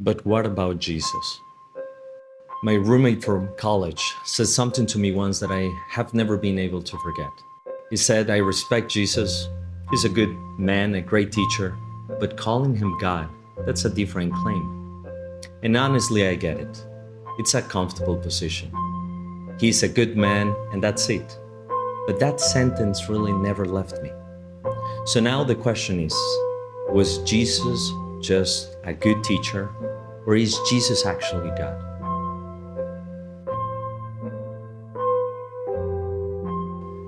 But what about Jesus? My roommate from college said something to me once that I have never been able to forget. He said, I respect Jesus. He's a good man, a great teacher, but calling him God, that's a different claim. And honestly, I get it. It's a comfortable position. He's a good man, and that's it. But that sentence really never left me. So now the question is, was Jesus just a good teacher, or is Jesus actually God?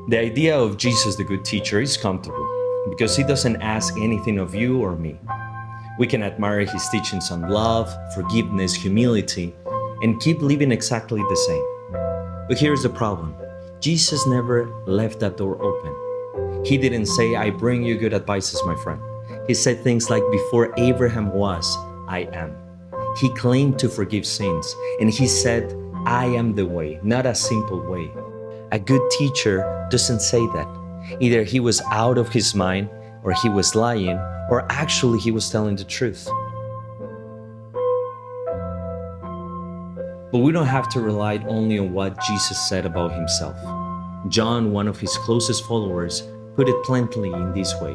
The idea of Jesus the good teacher is comfortable because he doesn't ask anything of you or me. We can admire his teachings on love, forgiveness, humility, and keep living exactly the same. But here's the problem. Jesus never left that door open. He didn't say, I bring you good advices, my friend. He said things like, before Abraham was, I am. He claimed to forgive sins, and he said, I am the way, not a simple way. A good teacher doesn't say that. Either he was out of his mind, or he was lying, or actually he was telling the truth. But we don't have to rely only on what Jesus said about himself. John, one of his closest followers, put it plainly in this way.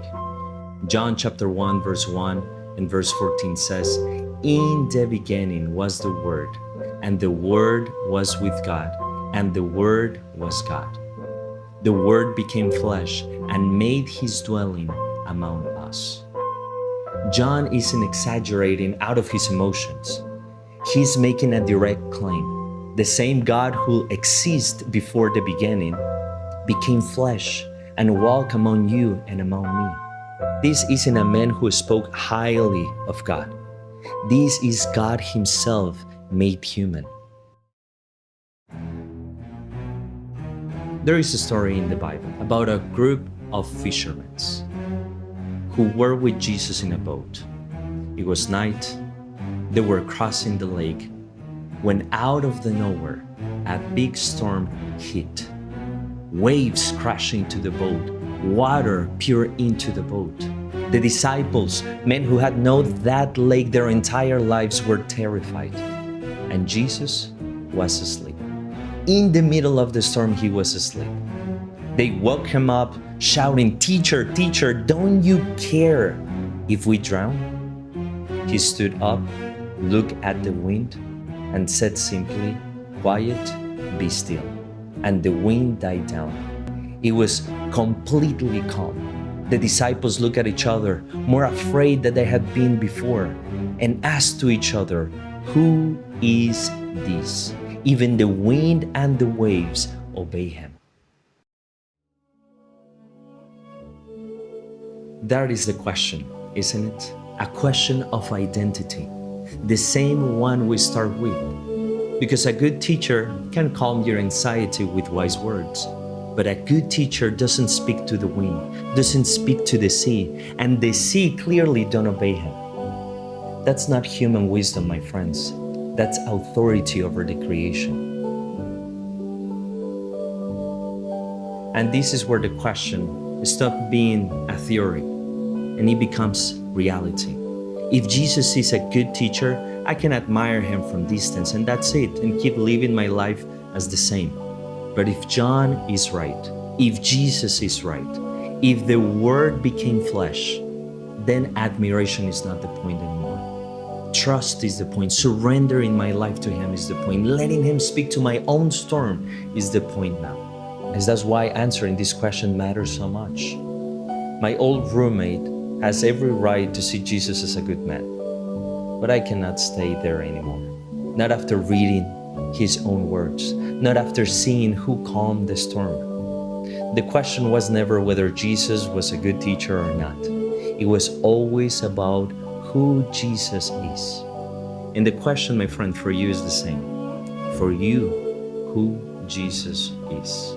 John chapter 1, verse 1 and verse 14 says, in the beginning was the Word, and the Word was with God, and the Word was God. The Word became flesh and made his dwelling among us. John isn't exaggerating out of his emotions. He's making a direct claim. The same God who existed before the beginning became flesh and walked among you and among me. This isn't a man who spoke highly of God. This is God himself made human. There is a story in the Bible about a group of fishermen who were with Jesus in a boat. It was night. They were crossing the lake when out of the nowhere, a big storm hit. Waves crashed into the boat. Water poured into the boat. The disciples, men who had known that lake their entire lives, were terrified. And Jesus was asleep. In the middle of the storm, he was asleep. They woke him up, shouting, Teacher, teacher, don't you care if we drown? He stood up, looked at the wind, and said simply, Quiet, be still. And the wind died down. It was completely calm. The disciples looked at each other, more afraid than they had been before, and asked to each other, Who is this? Even the wind and the waves obey him. That is the question, isn't it? A question of identity, the same one we start with. Because a good teacher can calm your anxiety with wise words. But a good teacher doesn't speak to the wind, doesn't speak to the sea, and the sea clearly don't obey him. That's not human wisdom, my friends. That's authority over the creation. And this is where the question stops being a theory and it becomes reality. If Jesus is a good teacher, I can admire him from distance and that's it, and keep living my life as the same. But if John is right, if Jesus is right, if the Word became flesh, then admiration is not the point anymore. Trust is the point. Surrendering my life to him is the point. Letting him speak to my own storm is the point now. And that's why answering this question matters so much. My old roommate has every right to see Jesus as a good man. But I cannot stay there anymore. Not after reading his own words, not after seeing who calmed the storm. The question was never whether Jesus was a good teacher or not. It was always about who Jesus is. And the question, my friend, for you is the same. For you, who Jesus is.